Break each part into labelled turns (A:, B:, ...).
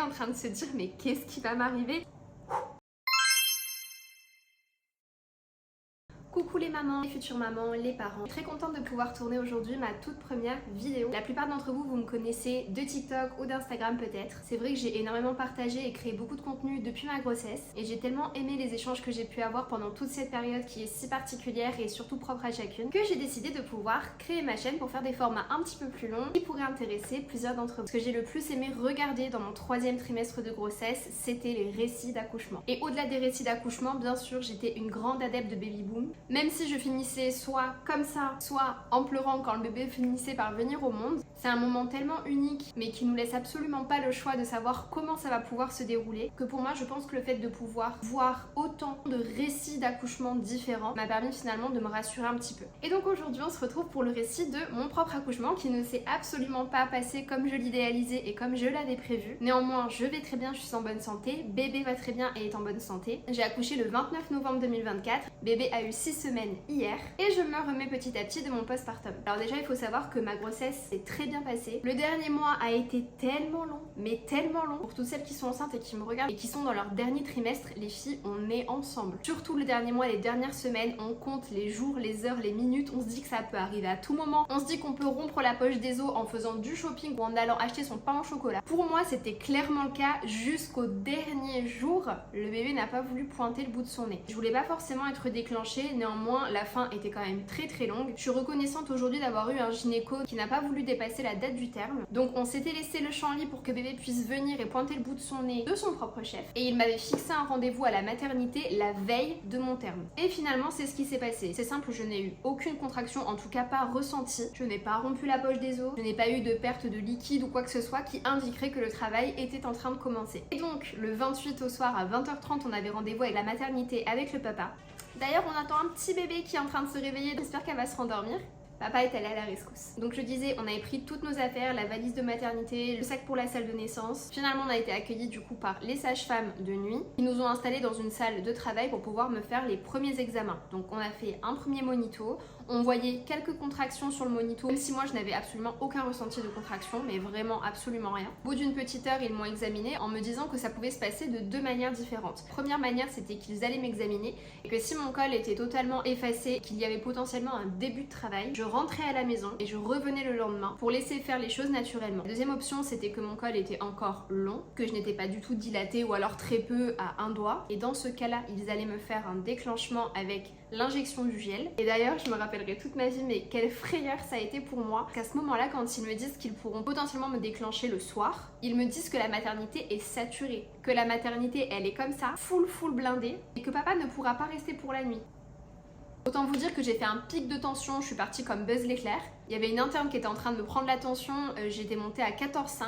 A: en train de se dire mais qu'est-ce qui va m'arriver? Coucou les mamans, les futures mamans, les parents. Je suis très contente de pouvoir tourner aujourd'hui ma toute première vidéo. La plupart d'entre vous, vous me connaissez de TikTok ou d'Instagram peut-être. C'est vrai que j'ai énormément partagé et créé beaucoup de contenu depuis ma grossesse et j'ai tellement aimé les échanges que j'ai pu avoir pendant toute cette période qui est si particulière et surtout propre à chacune que j'ai décidé de pouvoir créer ma chaîne pour faire des formats un petit peu plus longs qui pourraient intéresser plusieurs d'entre vous. Ce que j'ai le plus aimé regarder dans mon 3e trimestre de grossesse, c'était les récits d'accouchement. Et au-delà des récits d'accouchement, bien sûr, j'étais une grande adepte de baby boom. Même si je finissais soit comme ça, soit en pleurant quand le bébé finissait par venir au monde, c'est un moment tellement unique mais qui nous laisse absolument pas le choix de savoir comment ça va pouvoir se dérouler que pour moi je pense que le fait de pouvoir voir autant de récits d'accouchement différents m'a permis finalement de me rassurer un petit peu. Et donc aujourd'hui on se retrouve pour le récit de mon propre accouchement qui ne s'est absolument pas passé comme je l'idéalisais et comme je l'avais prévu. Néanmoins je vais très bien, je suis en bonne santé, bébé va très bien et est en bonne santé. J'ai accouché le 29 novembre 2024, bébé a eu 6 semaines hier et je me remets petit à petit de mon postpartum. Alors déjà il faut savoir que ma grossesse s'est très bien passée. Le dernier mois a été tellement long, mais tellement long. Pour toutes celles qui sont enceintes et qui me regardent et qui sont dans leur dernier trimestre, les filles, on est ensemble. Surtout le dernier mois, les dernières semaines, on compte les jours, les heures, les minutes, on se dit que ça peut arriver à tout moment. On se dit qu'on peut rompre la poche des os en faisant du shopping ou en allant acheter son pain au chocolat. Pour moi, c'était clairement le cas jusqu'au dernier jour. Le bébé n'a pas voulu pointer le bout de son nez. Je voulais pas forcément être déclenchée, néanmoins la fin était quand même très longue. Je suis reconnaissante aujourd'hui d'avoir eu un gynéco qui n'a pas voulu dépasser la date du terme. Donc on s'était laissé le champ libre pour que bébé puisse venir et pointer le bout de son nez de son propre chef. Et il m'avait fixé un rendez-vous à la maternité la veille de mon terme. Et finalement c'est ce qui s'est passé. C'est simple, je n'ai eu aucune contraction, en tout cas pas ressentie. Je n'ai pas rompu la poche des os, je n'ai pas eu de perte de liquide ou quoi que ce soit qui indiquerait que le travail était en train de commencer. Et donc le 28 au soir à 20h30 on avait rendez-vous avec la maternité avec le papa. D'ailleurs on attend un petit bébé qui est en train de se réveiller, j'espère qu'elle va se rendormir. Papa est allé à la rescousse. Donc je disais, on avait pris toutes nos affaires, la valise de maternité, le sac pour la salle de naissance. Finalement on a été accueillis du coup par les sages-femmes de nuit qui nous ont installés dans une salle de travail pour pouvoir me faire les premiers examens. Donc on a fait un premier monito, on voyait quelques contractions sur le monito, même si moi je n'avais absolument aucun ressenti de contraction, mais vraiment absolument rien. Au bout d'une petite heure ils m'ont examiné en me disant que ça pouvait se passer de deux manières différentes. Première manière c'était qu'ils allaient m'examiner et que si mon col était totalement effacé, qu'il y avait potentiellement un début de travail, je rentrais à la maison et je revenais le lendemain pour laisser faire les choses naturellement. La deuxième option c'était que mon col était encore long, que je n'étais pas du tout dilatée ou alors très peu à un doigt, et dans ce cas-là ils allaient me faire un déclenchement avec l'injection du gel. Et d'ailleurs je me rappellerai toute ma vie mais quelle frayeur ça a été pour moi qu'à ce moment là quand ils me disent qu'ils pourront potentiellement me déclencher le soir, ils me disent que la maternité est saturée, que la maternité elle est comme ça, full blindée, et que papa ne pourra pas rester pour la nuit. Autant vous dire que j'ai fait un pic de tension, je suis partie comme Buzz l'éclair. Il y avait une interne qui était en train de me prendre la tension, j'étais montée à 14,5.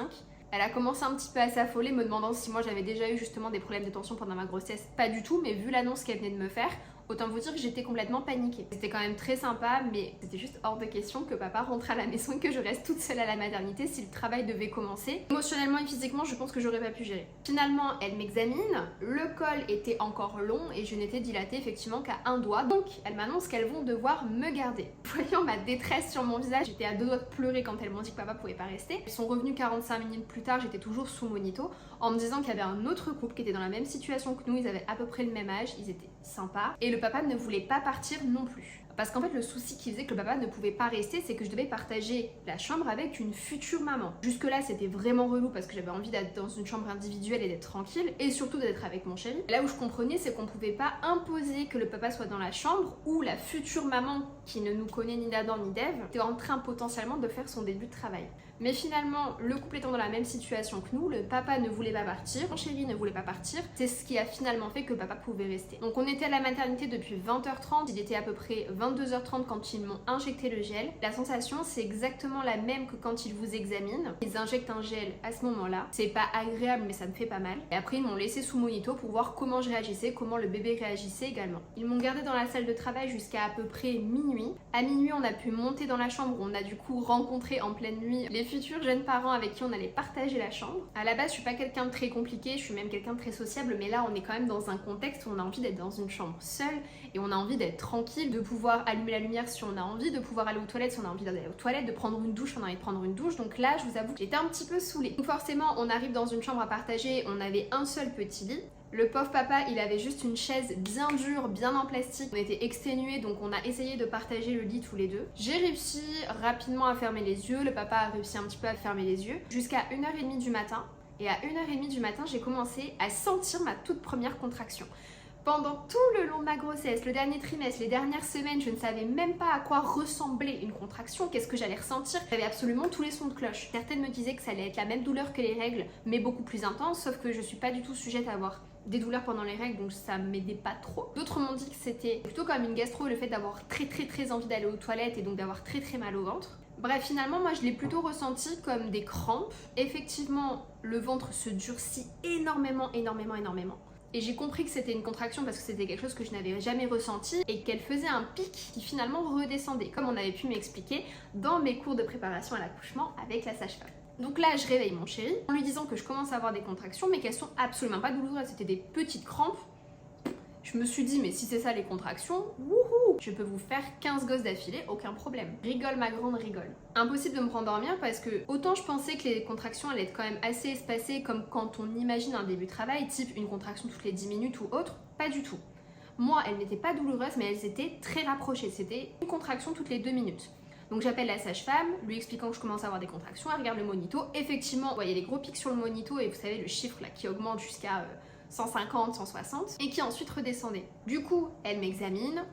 A: Elle a commencé un petit peu à s'affoler, me demandant si moi j'avais déjà eu justement des problèmes de tension pendant ma grossesse. Pas du tout, mais vu l'annonce qu'elle venait de me faire, autant vous dire que j'étais complètement paniquée. C'était quand même très sympa, mais c'était juste hors de question que papa rentre à la maison et que je reste toute seule à la maternité si le travail devait commencer. Émotionnellement et physiquement, je pense que j'aurais pas pu gérer. Finalement, elle m'examine, le col était encore long et je n'étais dilatée effectivement qu'à un doigt. Donc, elle m'annonce qu'elles vont devoir me garder. Voyant ma détresse sur mon visage, j'étais à deux doigts de pleurer quand elles m'ont dit que papa pouvait pas rester. Elles sont revenues 45 minutes plus tard, j'étais toujours sous monito, en me disant qu'il y avait un autre couple qui était dans la même situation que nous, ils avaient à peu près le même âge, ils étaient sympas, et le papa ne voulait pas partir non plus. Parce qu'en fait le souci qui faisait que le papa ne pouvait pas rester, c'est que je devais partager la chambre avec une future maman. Jusque là c'était vraiment relou parce que j'avais envie d'être dans une chambre individuelle et d'être tranquille, et surtout d'être avec mon chéri. Et là où je comprenais, c'est qu'on pouvait pas imposer que le papa soit dans la chambre où la future maman, qui ne nous connaît ni d'Adam ni d'Ève, était en train potentiellement de faire son début de travail. Mais finalement, le couple étant dans la même situation que nous, le papa ne voulait pas partir, mon chéri ne voulait pas partir, c'est ce qui a finalement fait que papa pouvait rester. Donc on était à la maternité depuis 20h30, il était à peu près 22h30 quand ils m'ont injecté le gel. La sensation c'est exactement la même que quand ils vous examinent. Ils injectent un gel à ce moment-là, c'est pas agréable mais ça me fait pas mal. Et après ils m'ont laissé sous monito pour voir comment je réagissais, comment le bébé réagissait également. Ils m'ont gardé dans la salle de travail jusqu'à peu près minuit. À minuit on a pu monter dans la chambre où on a du coup rencontré en pleine nuit les futurs jeunes parents avec qui on allait partager la chambre. À la base je suis pas quelqu'un de très compliqué, je suis même quelqu'un de très sociable, mais là on est quand même dans un contexte où on a envie d'être dans une chambre seule et on a envie d'être tranquille, de pouvoir pouvoir allumer la lumière si on a envie, de pouvoir aller aux toilettes si on a envie d'aller aux toilettes, de prendre une douche si on a envie de prendre une douche. Donc là, je vous avoue que j'étais un petit peu saoulée. Donc forcément, on arrive dans une chambre à partager, on avait un seul petit lit. Le pauvre papa, il avait juste une chaise bien dure, bien en plastique. On était exténués, donc on a essayé de partager le lit tous les deux. J'ai réussi rapidement à fermer les yeux, le papa a réussi un petit peu à fermer les yeux, jusqu'à 1h30 du matin. Et à 1h30 du matin, j'ai commencé à sentir ma toute première contraction. Pendant tout le long de ma grossesse, le dernier trimestre, les dernières semaines, je ne savais même pas à quoi ressemblait une contraction, qu'est-ce que j'allais ressentir. J'avais absolument tous les sons de cloche. Certaines me disaient que ça allait être la même douleur que les règles, mais beaucoup plus intense, sauf que je suis pas du tout sujette à avoir des douleurs pendant les règles, donc ça m'aidait pas trop. D'autres m'ont dit que c'était plutôt comme une gastro, le fait d'avoir très envie d'aller aux toilettes et donc d'avoir très mal au ventre. Bref, finalement, moi je l'ai plutôt ressenti comme des crampes. Effectivement, le ventre se durcit énormément. Et j'ai compris que c'était une contraction parce que c'était quelque chose que je n'avais jamais ressenti et qu'elle faisait un pic qui finalement redescendait, comme on avait pu m'expliquer dans mes cours de préparation à l'accouchement avec la sage-femme. Donc là, je réveille mon chéri en lui disant que je commence à avoir des contractions, mais qu'elles sont absolument pas douloureuses. C'était des petites crampes. Je me suis dit, mais si c'est ça les contractions, wouhou, je peux vous faire 15 gosses d'affilée, aucun problème. Rigole ma grande, rigole. Impossible de me rendormir parce que autant je pensais que les contractions allaient être quand même assez espacées comme quand on imagine un début de travail, type une contraction toutes les 10 minutes ou autre, pas du tout. Moi, elles n'étaient pas douloureuses, mais elles étaient très rapprochées. C'était une contraction toutes les 2 minutes. Donc j'appelle la sage-femme, lui expliquant que je commence à avoir des contractions, elle regarde le monito. Effectivement, vous voyez les gros pics sur le monito et vous savez le chiffre là qui augmente jusqu'à 150, 160 et qui ensuite redescendait. Du coup, elle m'examine,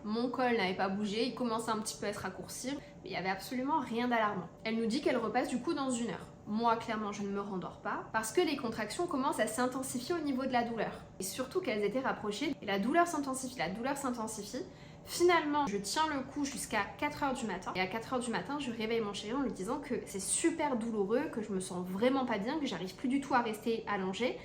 A: mon col n'avait pas bougé, il commençait un petit peu à se raccourcir, mais il n'y avait absolument rien d'alarmant. Elle nous dit qu'elle repasse du coup dans 1 heure. Moi, clairement, je ne me rendors pas parce que les contractions commencent à s'intensifier au niveau de la douleur. Et surtout qu'elles étaient rapprochées. Et la douleur s'intensifie. Finalement, je tiens le coup jusqu'à 4h du matin. Et à 4h du matin, je réveille mon chéri en lui disant que c'est super douloureux, que je me sens vraiment pas bien, que j'arrive plus du tout à rester allongée.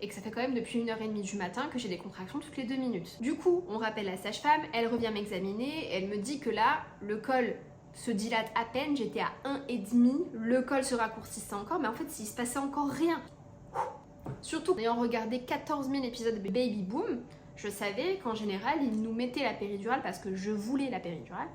A: Et que ça fait quand même depuis 1h30 du matin que j'ai des contractions toutes les 2 minutes. Du coup, on rappelle la sage-femme, elle revient m'examiner, elle me dit que là, le col se dilate à peine, j'étais à 1,5, le col se raccourcissait encore, mais en fait, il se passait encore rien. Surtout, en ayant regardé 14 000 épisodes de Baby Boom, je savais qu'en général, ils nous mettaient la péridurale parce que je voulais la péridurale.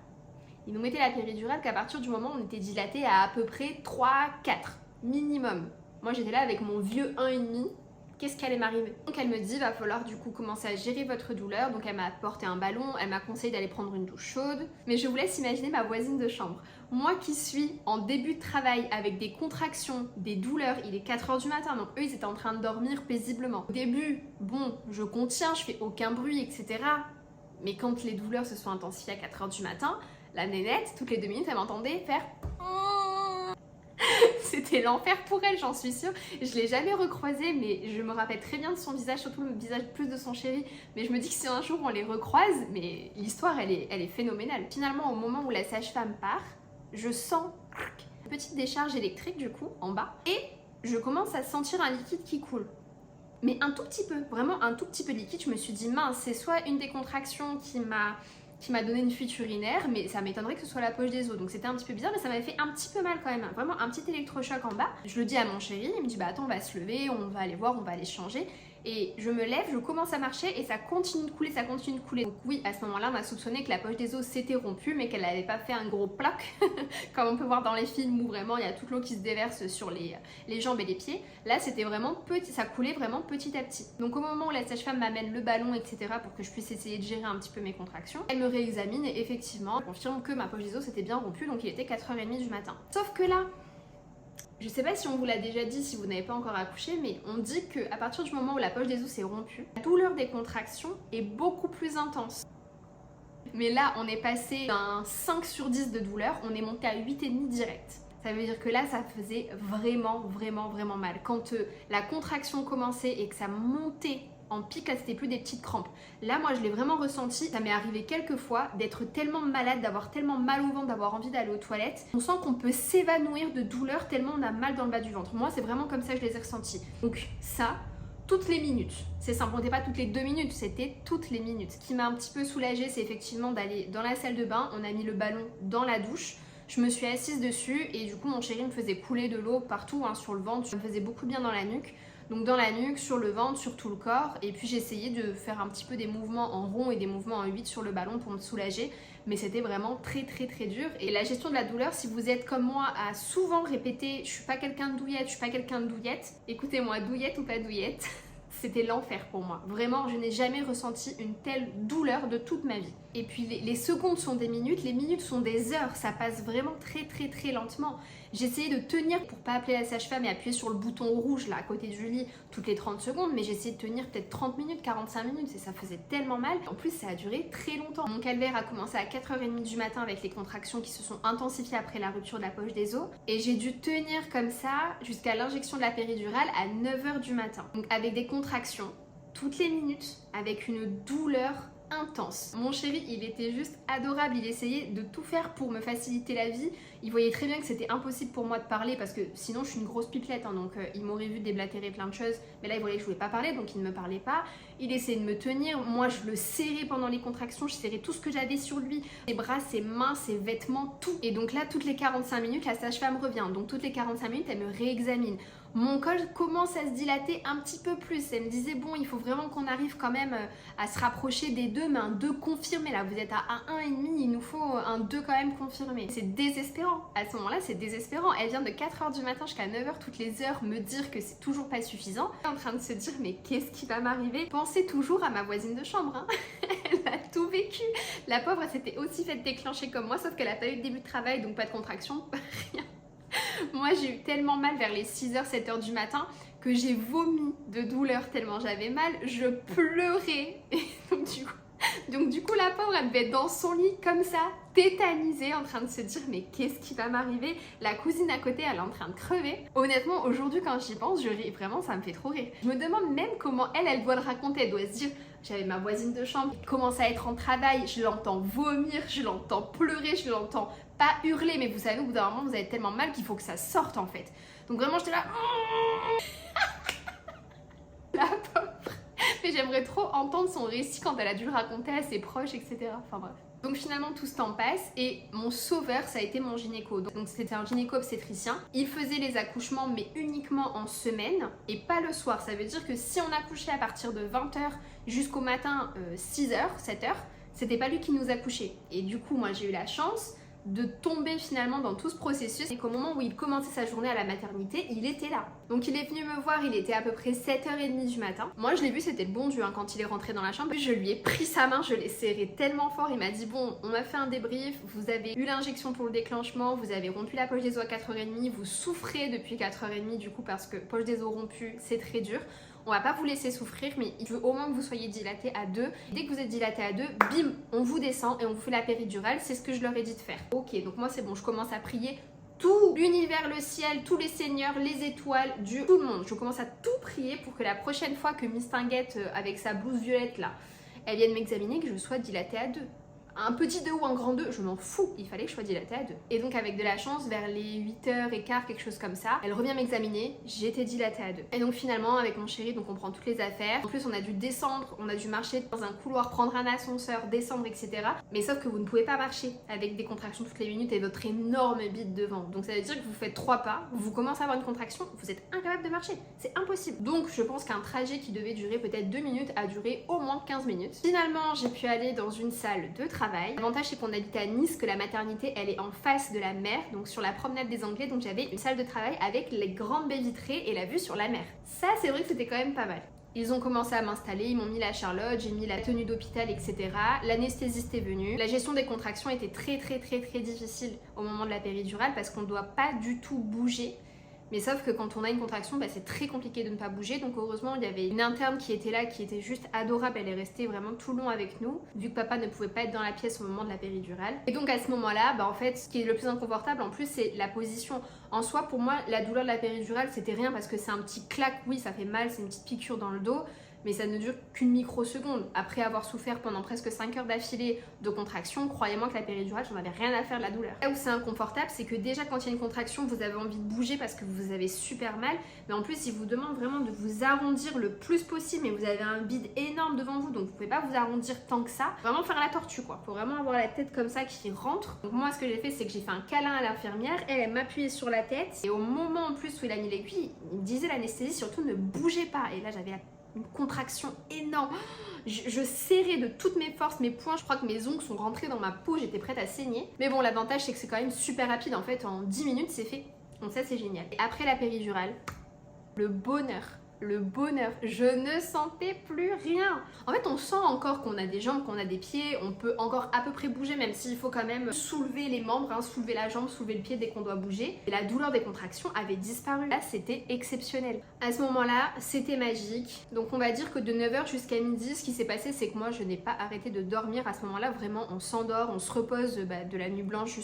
A: Ils nous mettaient la péridurale qu'à partir du moment où on était dilaté à peu près 3-4 minimum. Moi, j'étais là avec mon vieux 1,5. Qu'est-ce qui allait m'arriver? Donc elle me dit, va falloir du coup commencer à gérer votre douleur. Donc elle m'a apporté un ballon, elle m'a conseillé d'aller prendre une douche chaude. Mais je vous laisse imaginer ma voisine de chambre. Moi qui suis en début de travail avec des contractions, des douleurs, il est 4h du matin, donc eux ils étaient en train de dormir paisiblement. Au début, bon, je contiens, je fais aucun bruit, etc. Mais quand les douleurs se sont intensifiées à 4h du matin, la nénette, toutes les 2 minutes, elle m'entendait faire... C'était l'enfer pour elle, j'en suis sûre. Je l'ai jamais recroisée, mais je me rappelle très bien de son visage, surtout le visage plus de son chéri. Mais je me dis que si un jour on les recroise, mais l'histoire elle est phénoménale. Finalement, au moment où la sage-femme part, je sens une petite décharge électrique du coup en bas et je commence à sentir un liquide qui coule. Mais un tout petit peu, vraiment un tout petit peu de liquide. Je me suis dit mince, c'est soit une des contractions qui m'a donné une fuite urinaire, mais ça m'étonnerait que ce soit la poche des os. Donc c'était un petit peu bizarre, mais ça m'avait fait un petit peu mal quand même. Vraiment un petit électrochoc en bas. Je le dis à mon chéri, il me dit bah attends, on va se lever, on va aller voir, on va aller changer. Et je me lève, je commence à marcher et ça continue de couler, Donc oui, à ce moment-là, on a soupçonné que la poche des os s'était rompue, mais qu'elle n'avait pas fait un gros plaque, comme on peut voir dans les films où vraiment il y a toute l'eau qui se déverse sur les jambes et les pieds. Là, c'était vraiment petit, ça coulait vraiment petit à petit. Donc au moment où la sage-femme m'amène le ballon, etc., pour que je puisse essayer de gérer un petit peu mes contractions, elle me réexamine et effectivement, elle confirme que ma poche des os s'était bien rompue, donc il était 4h30 du matin. Sauf que là, je sais pas si on vous l'a déjà dit si vous n'avez pas encore accouché, mais on dit qu'à partir du moment où la poche des os s'est rompue, la douleur des contractions est beaucoup plus intense. Mais là, on est passé d'un 5 sur 10 de douleur, on est monté à 8,5 direct. Ça veut dire que là, ça faisait vraiment mal. Quand la contraction commençait et que ça montait en pic, là c'était plus des petites crampes. Là moi je l'ai vraiment ressenti, ça m'est arrivé quelques fois d'être tellement malade, d'avoir tellement mal au ventre, d'avoir envie d'aller aux toilettes. On sent qu'on peut s'évanouir de douleur tellement on a mal dans le bas du ventre. Moi c'est vraiment comme ça que je les ai ressentis. Donc ça, toutes les minutes, c'est simple, on n'était pas toutes les 2 minutes, c'était toutes les minutes. Ce qui m'a un petit peu soulagée, c'est effectivement d'aller dans la salle de bain, on a mis le ballon dans la douche. Je me suis assise dessus et du coup mon chéri me faisait couler de l'eau partout, sur le ventre, ça me faisait beaucoup bien dans la nuque. Donc dans la nuque, sur le ventre, sur tout le corps. Et puis j'essayais de faire un petit peu des mouvements en rond et des mouvements en 8 sur le ballon pour me soulager. mais c'était vraiment très dur. Et la gestion de la douleur, si vous êtes comme moi à souvent répéter je suis pas quelqu'un de douillette, je suis pas quelqu'un de douillette, écoutez-moi, douillette ou pas douillette, c'était l'enfer pour moi. Vraiment, je n'ai jamais ressenti une telle douleur de toute ma vie. Et puis les secondes sont des minutes, les minutes sont des heures, ça passe vraiment très lentement. J'essayais de tenir pour pas appeler la sage-femme et appuyer sur le bouton rouge là à côté du lit toutes les 30 secondes, mais j'essayais de tenir peut-être 30 minutes, 45 minutes et ça faisait tellement mal. En plus, ça a duré très longtemps. Mon calvaire a commencé à 4h30 du matin avec les contractions qui se sont intensifiées après la rupture de la poche des os et j'ai dû tenir comme ça jusqu'à l'injection de la péridurale à 9h du matin. Donc avec des contractions toutes les minutes, avec une douleur intense. Mon chéri, il était juste adorable, il essayait de tout faire pour me faciliter la vie. Il voyait très bien que c'était impossible pour moi de parler parce que sinon je suis une grosse pipelette, hein, donc il m'aurait vu déblatérer plein de choses, mais là il voyait que je voulais pas parler, donc il ne me parlait pas. Il essayait de me tenir, moi je le serrais pendant les contractions, je serrais tout ce que j'avais sur lui, ses bras, ses mains, ses vêtements, tout. Et donc là, toutes les 45 minutes, la sage-femme revient, donc toutes les 45 minutes, elle me réexamine. Mon col commence à se dilater un petit peu plus. Elle me disait bon, il faut vraiment qu'on arrive quand même à se rapprocher des 2, mais un 2 confirmé. Là, vous êtes à un 1,5, il nous faut un 2 quand même confirmé. C'est désespérant. À ce moment-là, c'est désespérant. Elle vient de 4h du matin jusqu'à 9h toutes les heures me dire que c'est toujours pas suffisant. Elle est en train de se dire mais qu'est-ce qui va m'arriver? Pensez toujours à ma voisine de chambre. Hein. Elle a tout vécu. La pauvre, elle s'était aussi faite déclencher comme moi, sauf qu'elle a pas eu de début de travail, donc pas de contraction, rien. Moi j'ai eu tellement mal vers les 6h, 7h du matin que j'ai vomi de douleur tellement j'avais mal, je pleurais. Et donc du coup la pauvre elle devait être dans son lit comme ça, tétanisée en train de se dire mais qu'est-ce qui va m'arriver? La cousine à côté elle est en train de crever. Honnêtement aujourd'hui quand j'y pense je ris, vraiment ça me fait trop rire. Je me demande même comment elle doit le raconter, elle doit se dire j'avais ma voisine de chambre qui commence à être en travail, je l'entends vomir, je l'entends pleurer, je l'entends pas hurler, mais vous savez, au bout d'un moment, vous avez tellement mal qu'il faut que ça sorte en fait. Donc vraiment, j'étais là. La pauvre. Mais j'aimerais trop entendre son récit quand elle a dû le raconter à ses proches, etc. Enfin bref. Donc finalement, tout ce temps passe et mon sauveur, ça a été mon gynéco. Donc c'était un gynéco-obstétricien. Il faisait les accouchements, mais uniquement en semaine et pas le soir. Ça veut dire que si on accouchait à partir de 20h jusqu'au matin 6h, 7h, c'était pas lui qui nous accouchait. Et du coup, moi, j'ai eu la chance de tomber finalement dans tout ce processus et qu'au moment où il commençait sa journée à la maternité, il était là. Donc il est venu me voir, il était à peu près 7h30 du matin. Moi je l'ai vu, c'était le bon Dieu hein, quand il est rentré dans la chambre. Je lui ai pris sa main, je l'ai serré tellement fort, il m'a dit bon, on m'a fait un débrief, vous avez eu l'injection pour le déclenchement, vous avez rompu la poche des os à 4h30, vous souffrez depuis 4h30 du coup parce que poche des os rompue, c'est très dur. On va pas vous laisser souffrir, mais il veut au moins que vous soyez dilaté à 2. Dès que vous êtes dilaté à 2, bim, on vous descend et on vous fait la péridurale. C'est ce que je leur ai dit de faire. Ok, donc moi c'est bon, je commence à prier tout l'univers, le ciel, tous les seigneurs, les étoiles, Dieu, tout le monde. Je commence à tout prier pour que la prochaine fois que Miss Tinguette, avec sa blouse violette là, elle vienne m'examiner, que je sois dilatée à 2. Un petit 2 ou un grand 2, je m'en fous, il fallait que je sois dilatée à 2. Et donc avec de la chance, vers les 8h15, quelque chose comme ça, elle revient m'examiner, j'étais dilatée à 2. Et donc finalement, avec mon chéri, donc on prend toutes les affaires. En plus, on a dû descendre, on a dû marcher dans un couloir, prendre un ascenseur, descendre, etc. Mais sauf que vous ne pouvez pas marcher avec des contractions toutes les minutes et votre énorme bite devant. Donc ça veut dire que vous faites 3 pas, vous commencez à avoir une contraction, vous êtes incapable de marcher. C'est impossible. Donc je pense qu'un trajet qui devait durer peut-être 2 minutes a duré au moins 15 minutes. Finalement, j'ai pu aller dans une salle de travail. L'avantage c'est qu'on habite à Nice, que la maternité elle est en face de la mer, donc sur la promenade des Anglais, donc j'avais une salle de travail avec les grandes baies vitrées et la vue sur la mer. Ça c'est vrai que c'était quand même pas mal. Ils ont commencé à m'installer, ils m'ont mis la Charlotte, j'ai mis la tenue d'hôpital, etc. L'anesthésiste est venue. La gestion des contractions était très difficile au moment de la péridurale parce qu'on ne doit pas du tout bouger. Mais sauf que quand on a une contraction, c'est très compliqué de ne pas bouger. Donc heureusement, il y avait une interne qui était là, qui était juste adorable. Elle est restée vraiment tout le long avec nous, vu que papa ne pouvait pas être dans la pièce au moment de la péridurale. Et donc à ce moment-là, en fait, ce qui est le plus inconfortable en plus, c'est la position. En soi, pour moi, la douleur de la péridurale, c'était rien parce que c'est un petit claque. Oui, ça fait mal, c'est une petite piqûre dans le dos. Mais ça ne dure qu'une microseconde. Après avoir souffert pendant presque 5 heures d'affilée de contraction, croyez-moi que la péridurale, j'en avais rien à faire de la douleur. Là où c'est inconfortable, c'est que déjà quand il y a une contraction, vous avez envie de bouger parce que vous avez super mal. Mais en plus, il vous demande vraiment de vous arrondir le plus possible. Mais vous avez un bide énorme devant vous, donc vous pouvez pas vous arrondir tant que ça. Vraiment faire la tortue quoi. Faut vraiment avoir la tête comme ça qui rentre. Donc moi, ce que j'ai fait, c'est que j'ai fait un câlin à l'infirmière. Elle m'appuyait sur la tête. Et au moment en plus où il a mis l'aiguille, il me disait l'anesthésie, surtout ne bougez pas. Et là, j'avais la une contraction énorme. Je serrais de toutes mes forces mes poings, je crois que mes ongles sont rentrés dans ma peau, j'étais prête à saigner. Mais bon, l'avantage c'est que c'est quand même super rapide, en fait en 10 minutes c'est fait. Donc ça c'est génial. Et après la péridurale, le bonheur. Le bonheur, je ne sentais plus rien. En fait, on sent encore qu'on a des jambes, qu'on a des pieds, on peut encore à peu près bouger, même s'il faut quand même soulever les membres, hein, soulever la jambe, soulever le pied dès qu'on doit bouger. Et la douleur des contractions avait disparu. Là, c'était exceptionnel. À ce moment-là, c'était magique. Donc on va dire que de 9h jusqu'à midi, ce qui s'est passé, c'est que moi, je n'ai pas arrêté de dormir. À ce moment-là, vraiment, on s'endort, on se repose de la nuit blanche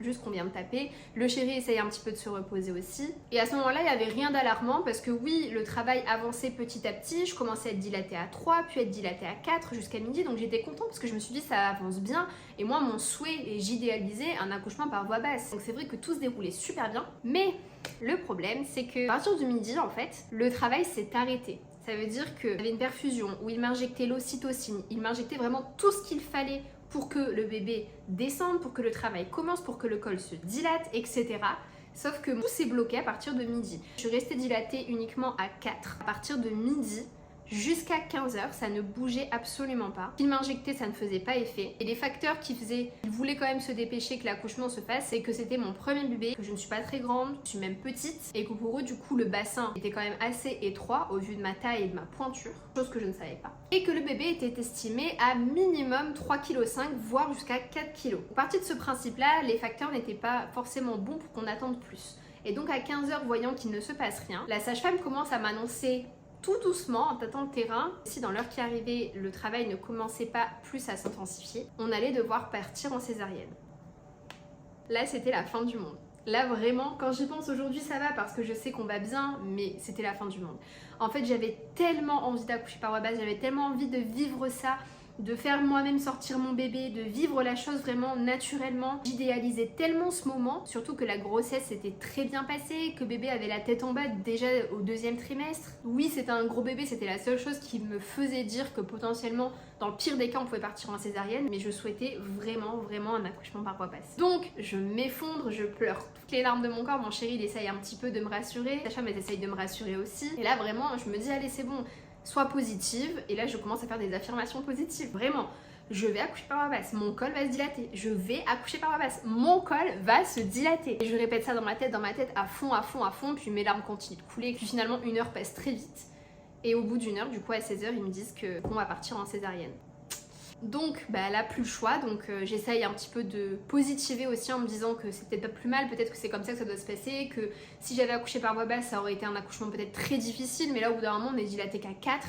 A: juste qu'on vient de taper. Le chéri essaye un petit peu de se reposer aussi. Et à ce moment-là, il n'y avait rien d'alarmant parce que oui, le travail avançait petit à petit. Je commençais à être dilatée à 3, puis à être dilatée à 4 jusqu'à midi. Donc j'étais contente parce que je me suis dit ça avance bien. Et moi, mon souhait, et j'idéalisais un accouchement par voie basse. Donc c'est vrai que tout se déroulait super bien. Mais le problème, c'est que à partir du midi, en fait, le travail s'est arrêté. Ça veut dire qu'il y avait une perfusion où il m'injectait l'ocytocine. Il m'injectait vraiment tout ce qu'il fallait pour que le bébé descende, pour que le travail commence, pour que le col se dilate, etc. Sauf que tout s'est bloqué à partir de midi. Je suis restée dilatée uniquement à 4. À partir de midi jusqu'à 15h, ça ne bougeait absolument pas. Il m'injectait, ça ne faisait pas effet. Et les facteurs qui faisaient qu'il voulait quand même se dépêcher que l'accouchement se fasse, c'est que c'était mon premier bébé, que je ne suis pas très grande, je suis même petite, et que pour eux, du coup, le bassin était quand même assez étroit au vu de ma taille et de ma pointure, chose que je ne savais pas. Et que le bébé était estimé à minimum 3,5 kg, voire jusqu'à 4 kg. Partie de ce principe-là, les facteurs n'étaient pas forcément bons pour qu'on attende plus. Et donc à 15h, voyant qu'il ne se passe rien, la sage-femme commence à m'annoncer tout doucement, en tâtant le terrain, si dans l'heure qui arrivait, le travail ne commençait pas plus à s'intensifier, on allait devoir partir en césarienne. Là, c'était la fin du monde. Là, vraiment, quand j'y pense aujourd'hui, ça va parce que je sais qu'on va bien, mais c'était la fin du monde. En fait, j'avais tellement envie d'accoucher par voie basse, j'avais tellement envie de vivre ça, de faire moi-même sortir mon bébé, de vivre la chose vraiment naturellement. J'idéalisais tellement ce moment, surtout que la grossesse s'était très bien passée, que bébé avait la tête en bas déjà au 2e trimestre. Oui, c'était un gros bébé, c'était la seule chose qui me faisait dire que potentiellement, dans le pire des cas, on pouvait partir en césarienne, mais je souhaitais vraiment un accouchement par voie basse. Donc, je m'effondre, je pleure toutes les larmes de mon corps. Mon chéri, il essaye un petit peu de me rassurer. Sa femme, elle essaye de me rassurer aussi. Et là, vraiment, je me dis, allez, c'est bon. Sois positive, et là je commence à faire des affirmations positives, vraiment. Je vais accoucher par voie basse, mon col va se dilater. Je vais accoucher par voie basse, mon col va se dilater. Et je répète ça dans ma tête à fond, puis mes larmes continuent de couler. Puis finalement, 1 heure passe très vite. Et au bout d'1 heure, du coup à 16h, ils me disent qu'on va partir en césarienne. Donc là plus le choix, donc j'essaye un petit peu de positiver aussi en me disant que c'est peut-être pas plus mal, peut-être que c'est comme ça que ça doit se passer, que si j'avais accouché par voie basse ça aurait été un accouchement peut-être très difficile, mais là au bout d'un moment on est dilaté qu'à 4,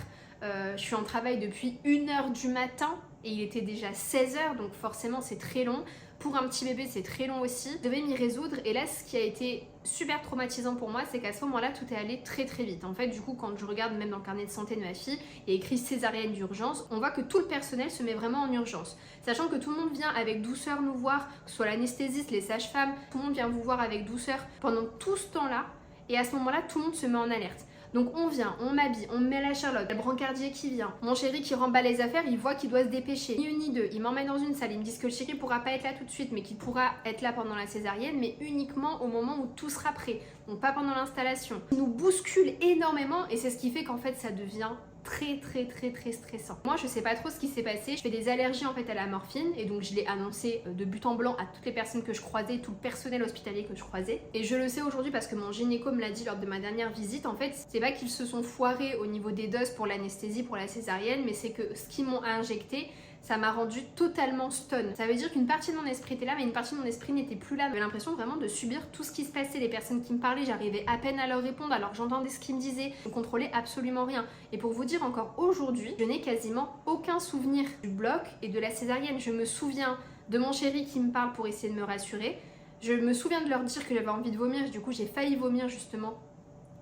A: je suis en travail depuis 1h du matin et il était déjà 16h, donc forcément c'est très long. Pour un petit bébé, c'est très long aussi. Je devais m'y résoudre et là, ce qui a été super traumatisant pour moi, c'est qu'à ce moment-là, tout est allé très vite. En fait, du coup, quand je regarde même dans le carnet de santé de ma fille, il y a écrit césarienne d'urgence, on voit que tout le personnel se met vraiment en urgence. Sachant que tout le monde vient avec douceur nous voir, que ce soit l'anesthésiste, les sages-femmes, tout le monde vient vous voir avec douceur pendant tout ce temps-là. Et à ce moment-là, tout le monde se met en alerte. Donc on vient, on m'habille, on me met la Charlotte, le brancardier qui vient, mon chéri qui remballe les affaires, il voit qu'il doit se dépêcher. Ni une ni deux, il m'emmène dans une salle, ils me disent que le chéri pourra pas être là tout de suite, mais qu'il pourra être là pendant la césarienne, mais uniquement au moment où tout sera prêt, donc pas pendant l'installation. Il nous bouscule énormément et c'est ce qui fait qu'en fait ça devient très stressant. Moi je sais pas trop ce qui s'est passé, je fais des allergies en fait à la morphine et donc je l'ai annoncé de but en blanc à toutes les personnes que je croisais, tout le personnel hospitalier que je croisais. Et je le sais aujourd'hui parce que mon gynéco me l'a dit lors de ma dernière visite, en fait c'est pas qu'ils se sont foirés au niveau des doses pour l'anesthésie, pour la césarienne, mais c'est que ce qu'ils m'ont injecté, ça m'a rendu totalement stun. Ça veut dire qu'une partie de mon esprit était là, mais une partie de mon esprit n'était plus là. J'avais l'impression vraiment de subir tout ce qui se passait. Les personnes qui me parlaient, j'arrivais à peine à leur répondre alors que j'entendais ce qu'ils me disaient. Je ne contrôlais absolument rien. Et pour vous dire encore aujourd'hui, je n'ai quasiment aucun souvenir du bloc et de la césarienne. Je me souviens de mon chéri qui me parle pour essayer de me rassurer. Je me souviens de leur dire que j'avais envie de vomir. Du coup, j'ai failli vomir justement.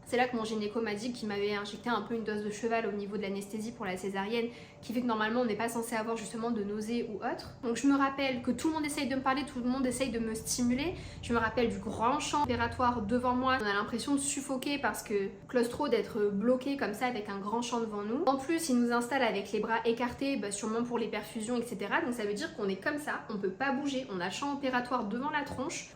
A: C'est là que mon gynéco m'a dit qu'il m'avait injecté un peu une dose de cheval au niveau de l'anesthésie pour la césarienne, qui fait que normalement on n'est pas censé avoir justement de nausées ou autre. Donc je me rappelle que tout le monde essaye de me parler, tout le monde essaye de me stimuler. Je me rappelle du grand champ opératoire devant moi. On a l'impression de suffoquer parce que claustro, d'être bloqué comme ça avec un grand champ devant nous. En plus, ils nous installent avec les bras écartés, sûrement pour les perfusions, etc. Donc ça veut dire qu'on est comme ça, on peut pas bouger. On a champ opératoire devant la tronche.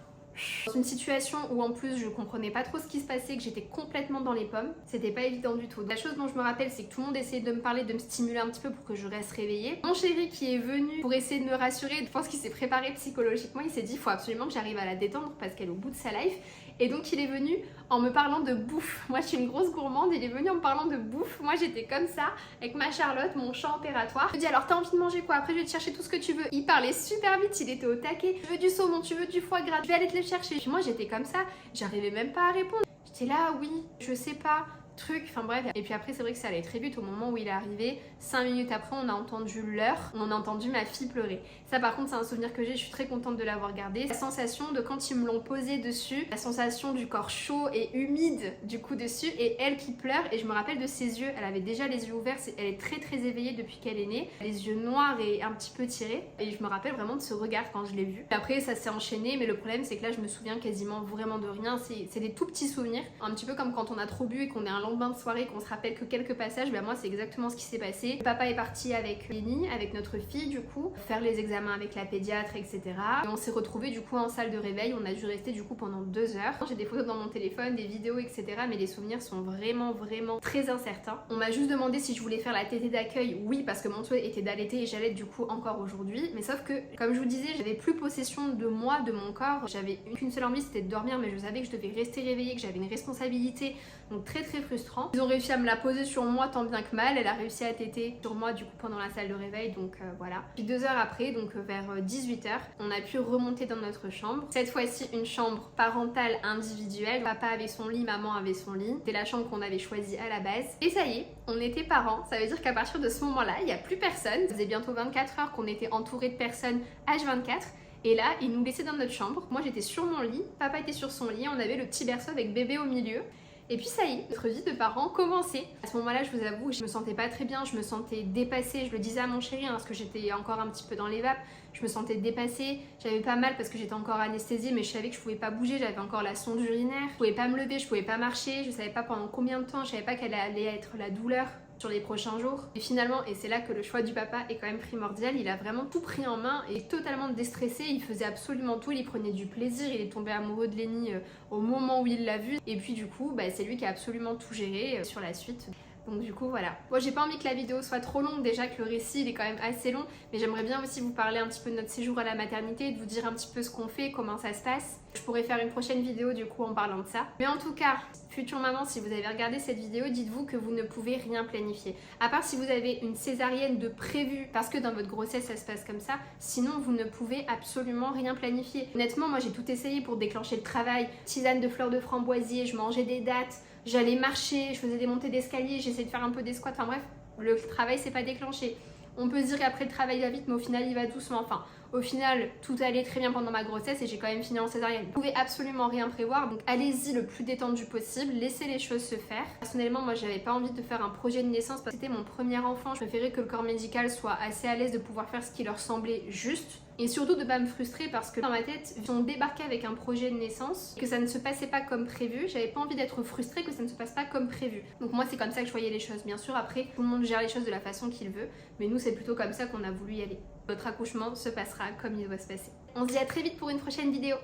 A: Dans une situation où en plus je comprenais pas trop ce qui se passait, que j'étais complètement dans les pommes, c'était pas évident du tout. La chose dont je me rappelle, c'est que tout le monde essayait de me parler, de me stimuler un petit peu pour que je reste réveillée. Mon chéri qui est venu pour essayer de me rassurer, je pense qu'il s'est préparé psychologiquement, il s'est dit faut absolument que j'arrive à la détendre parce qu'elle est au bout de sa life. Et donc il est venu en me parlant de bouffe. Moi je suis une grosse gourmande, il est venu en me parlant de bouffe. Moi j'étais comme ça, avec ma Charlotte, mon chat opératoire. Je me dis alors t'as envie de manger quoi? Après je vais te chercher tout ce que tu veux. Il parlait super vite, il était au taquet. Tu veux du saumon, tu veux du foie gras, je vais aller te le chercher. Puis moi j'étais comme ça, j'arrivais même pas à répondre. J'étais là, oui, je sais pas, truc, enfin bref. Et puis après c'est vrai que ça allait très vite au moment où il est arrivé. 5 minutes après on a entendu l'heure, on a entendu ma fille pleurer. Ça par contre c'est un souvenir que j'ai, je suis très contente de l'avoir gardé. La sensation de quand ils me l'ont posé dessus, la sensation du corps chaud et humide du coup dessus et elle qui pleure et je me rappelle de ses yeux, elle avait déjà les yeux ouverts, elle est très éveillée depuis qu'elle est née, les yeux noirs et un petit peu tirés et je me rappelle vraiment de ce regard quand je l'ai vu. Après ça s'est enchaîné mais le problème c'est que là je me souviens quasiment vraiment de rien, c'est des tout petits souvenirs, un petit peu comme quand on a trop bu et qu'on est un lendemain de soirée qu'on se rappelle que quelques passages, ben moi c'est exactement ce qui s'est passé. Le papa est parti avec Lénie, avec notre fille du coup, faire les examens avec la pédiatre, etc. Et on s'est retrouvés du coup en salle de réveil, on a dû rester du coup pendant 2 heures. J'ai des photos dans mon téléphone, des vidéos, etc. Mais les souvenirs sont vraiment très incertains. On m'a juste demandé si je voulais faire la tétée d'accueil, oui parce que mon souhait était d'allaiter et j'allaite du coup encore aujourd'hui. Mais sauf que, comme je vous disais, j'avais plus possession de moi, de mon corps. J'avais qu'une seule envie, c'était de dormir, mais je savais que je devais rester réveillée, que j'avais une responsabilité. Donc très frustrant. Ils ont réussi à me la poser sur moi tant bien que mal. Elle a réussi à téter sur moi du coup pendant la salle de réveil, donc voilà. Puis 2 heures après, donc vers 18h, on a pu remonter dans notre chambre. Cette fois-ci une chambre parentale individuelle. Papa avait son lit, maman avait son lit. C'était la chambre qu'on avait choisie à la base. Et ça y est, on était parents. Ça veut dire qu'à partir de ce moment-là, il n'y a plus personne. Ça faisait bientôt 24 heures qu'on était entouré de personnes H24. Et là, ils nous laissaient dans notre chambre. Moi j'étais sur mon lit, papa était sur son lit, on avait le petit berceau avec bébé au milieu. Et puis ça y est, notre vie de parents commençait. À ce moment-là, je vous avoue, je me sentais pas très bien, je me sentais dépassée. Je le disais à mon chéri, parce que j'étais encore un petit peu dans les vapes. Je me sentais dépassée, j'avais pas mal parce que j'étais encore anesthésiée, mais je savais que je pouvais pas bouger, j'avais encore la sonde urinaire. Je pouvais pas me lever, je pouvais pas marcher, je savais pas pendant combien de temps, je savais pas quelle allait être la douleur sur les prochains jours. Et finalement, et c'est là que le choix du papa est quand même primordial, il a vraiment tout pris en main et totalement déstressé, il faisait absolument tout, il y prenait du plaisir, il est tombé amoureux de Lénie au moment où il l'a vue. Et puis du coup, c'est lui qui a absolument tout géré sur la suite. Donc du coup voilà. Moi j'ai pas envie que la vidéo soit trop longue, déjà que le récit il est quand même assez long, mais j'aimerais bien aussi vous parler un petit peu de notre séjour à la maternité, de vous dire un petit peu ce qu'on fait, comment ça se passe. Je pourrais faire une prochaine vidéo du coup en parlant de ça. Mais en tout cas, future maman, si vous avez regardé cette vidéo, dites-vous que vous ne pouvez rien planifier. À part si vous avez une césarienne de prévu, parce que dans votre grossesse ça se passe comme ça, sinon vous ne pouvez absolument rien planifier. Honnêtement, moi j'ai tout essayé pour déclencher le travail, tisane de fleurs de framboisier, je mangeais des dattes, j'allais marcher, je faisais des montées d'escalier, j'essayais de faire un peu des squats, enfin bref, le travail s'est pas déclenché. On peut se dire qu'après le travail va vite, mais au final il va doucement. Enfin, au final, tout allait très bien pendant ma grossesse et j'ai quand même fini en césarienne. Vous pouvez absolument rien prévoir, donc allez-y le plus détendu possible, laissez les choses se faire. Personnellement, moi j'avais pas envie de faire un projet de naissance parce que c'était mon premier enfant. Je préférais que le corps médical soit assez à l'aise de pouvoir faire ce qui leur semblait juste. Et surtout de pas me frustrer parce que dans ma tête, si on débarquait avec un projet de naissance, que ça ne se passait pas comme prévu, j'avais pas envie d'être frustrée que ça ne se passe pas comme prévu. Donc moi c'est comme ça que je voyais les choses. Bien sûr après, tout le monde gère les choses de la façon qu'il veut, mais nous c'est plutôt comme ça qu'on a voulu y aller. Votre accouchement se passera comme il doit se passer. On se dit à très vite pour une prochaine vidéo.